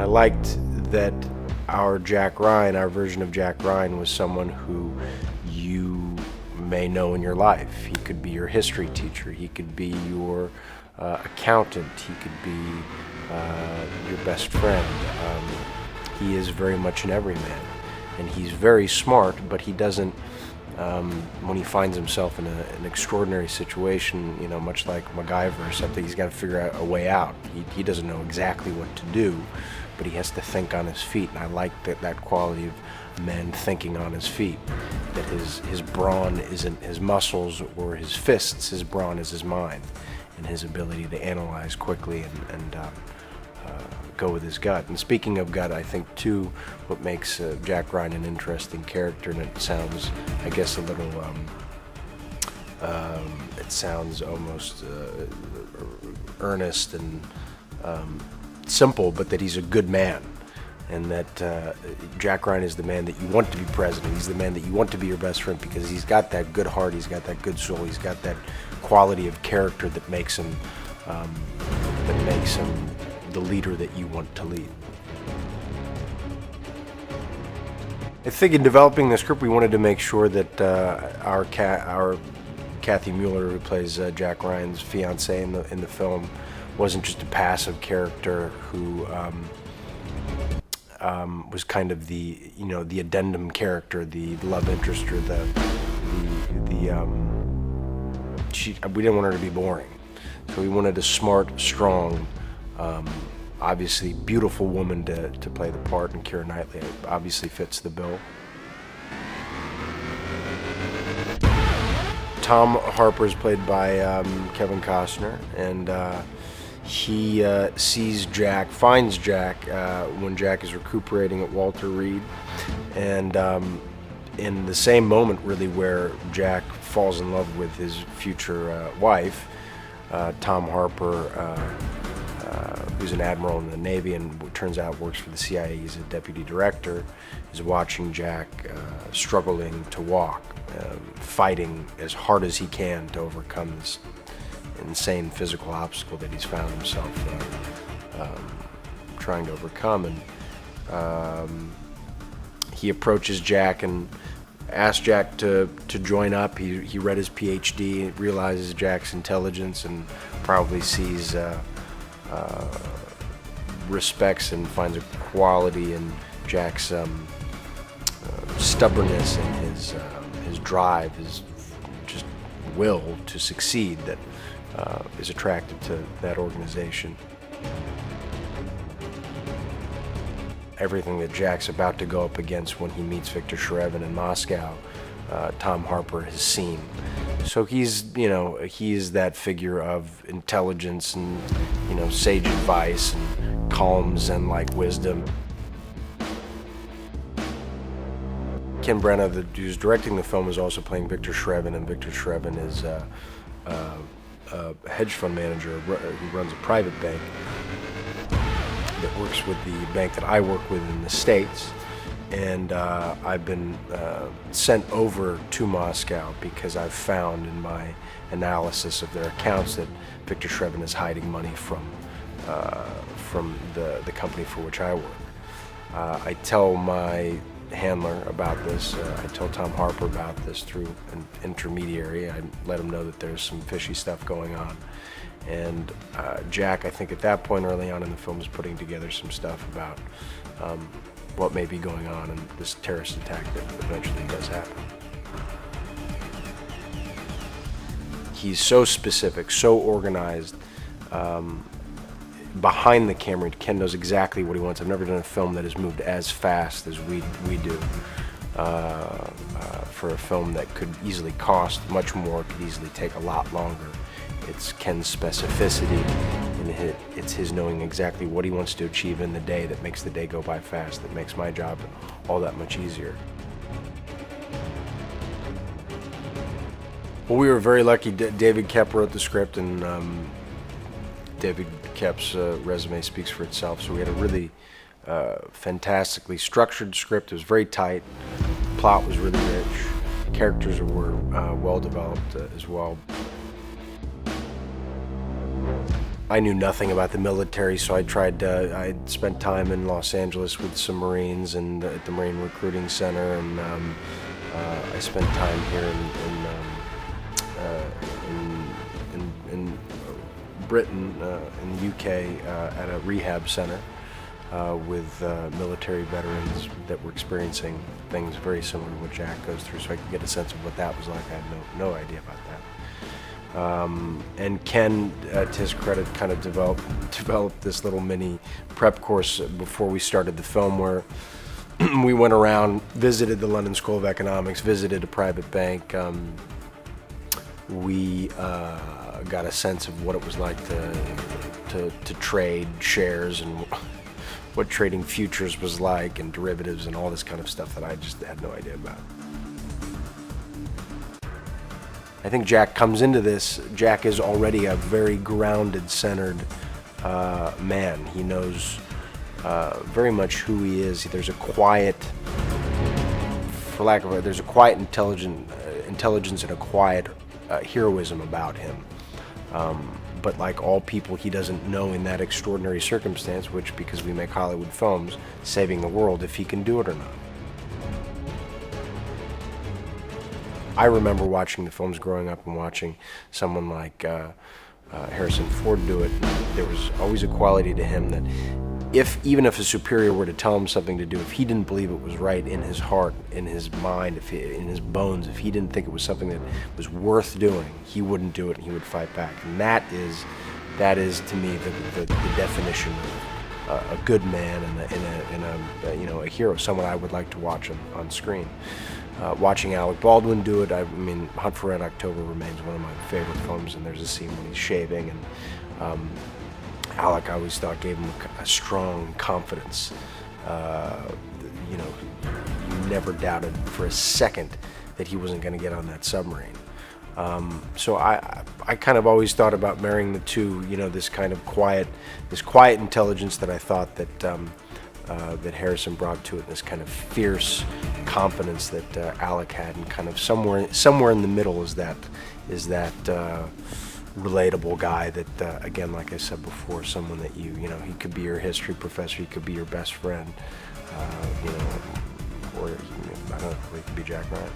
liked that our Jack Ryan, our version of Jack Ryan, was someone who you may know in your life. He could be your history teacher. He could be your accountant. He could be your best friend. He is very much an everyman, and he's very smart, but he doesn't, when he finds himself in an extraordinary situation, you know, much like MacGyver or something, he's got to figure out a way out. He doesn't know exactly what to do, but he has to think on his feet, and I like that quality of man thinking on his feet, that his brawn isn't his muscles or his fists, his brawn is his mind, and his ability to analyze quickly and go with his gut. And speaking of gut, I think too, what makes Jack Ryan an interesting character, and it sounds, I guess, a little, it sounds almost earnest and simple, but that he's a good man, and that Jack Ryan is the man that you want to be president. He's the man that you want to be your best friend, because he's got that good heart, he's got that good soul, he's got that quality of character that makes him the leader that you want to lead. I think in developing the script, we wanted to make sure that our Kathy Mueller, who plays Jack Ryan's fiancée in the film, wasn't just a passive character who was kind of the addendum character, the love interest, or we didn't want her to be boring. So we wanted a smart, strong, obviously beautiful woman to play the part, and Keira Knightley obviously fits the bill. Tom Harper is played by Kevin Costner, and he finds Jack when Jack is recuperating at Walter Reed, and in the same moment really where Jack falls in love with his future wife, Tom Harper, who's an admiral in the Navy and it turns out works for the CIA, he's a deputy director, is watching Jack struggling to walk, fighting as hard as he can to overcome this insane physical obstacle that he's found himself trying to overcome. And he approaches Jack and asks Jack to join up. He read his PhD, realizes Jack's intelligence, and probably sees, respects and finds a quality in Jack's stubbornness and his drive, his just will to succeed that is attractive to that organization. Everything that Jack's about to go up against when he meets Victor Shrevin in Moscow, Tom Harper has seen. So he's that figure of intelligence and, sage advice and calm Zen-like wisdom. Ken Branagh, who's directing the film, is also playing Victor Shrevin, and Victor Shrevin is a hedge fund manager who runs a private bank that works with the bank that I work with in the States. And I've been sent over to Moscow because I've found in my analysis of their accounts that Victor Shrevin is hiding money from the company for which I work. I tell my handler about this. I tell Tom Harper about this through an intermediary. I let him know that there's some fishy stuff going on. And Jack, I think at that point early on in the film, is putting together some stuff about what may be going on in this terrorist attack that eventually does happen. He's so specific, so organized. Behind the camera, Ken knows exactly what he wants. I've never done a film that has moved as fast as we do. For a film that could easily cost much more, could easily take a lot longer. It's Ken's specificity, and it's his knowing exactly what he wants to achieve in the day that makes the day go by fast, that makes my job all that much easier. Well, we were very lucky. David Koepp wrote the script, and David Koepp's resume speaks for itself. So we had a really fantastically structured script. It was very tight. The plot was really rich. Characters were well developed as well. I knew nothing about the military, so I spent time in Los Angeles with some Marines and at the Marine Recruiting Center, and I spent time here in Britain, in the UK, at a rehab center with military veterans that were experiencing things very similar to what Jack goes through, so I could get a sense of what that was like. I had no idea about that. And Ken, to his credit, kind of developed this little mini prep course before we started the film, where we went around, visited the London School of Economics, visited a private bank. We got a sense of what it was like to trade shares and what trading futures was like, and derivatives and all this kind of stuff that I just had no idea about. I think Jack comes into this, Jack is already a very grounded, centered man. He knows very much who he is. There's a quiet, for lack of a, there's a quiet intelligence and a quiet heroism about him. But like all people, he doesn't know in that extraordinary circumstance, which, because we make Hollywood films, saving the world, if he can do it or not. I remember watching the films growing up and watching someone like Harrison Ford do it. There was always a quality to him that even if a superior were to tell him something to do, if he didn't believe it was right in his heart, in his mind, in his bones, if he didn't think it was something that was worth doing, he wouldn't do it and he would fight back. And that is to me the definition of a good man and a hero, someone I would like to watch on screen. Watching Alec Baldwin do it, I mean, Hunt for Red October remains one of my favorite films, and there's a scene when he's shaving, and Alec, I always thought, gave him a strong confidence. You never doubted for a second that he wasn't going to get on that submarine. So I kind of always thought about marrying the two, this kind of quiet intelligence that I thought that Harrison brought to it, this kind of fierce confidence that Alec had, and kind of somewhere in the middle is that relatable guy that, again, like I said before, someone that he could be your history professor, he could be your best friend, or I don't know, or he could be Jack Ryan.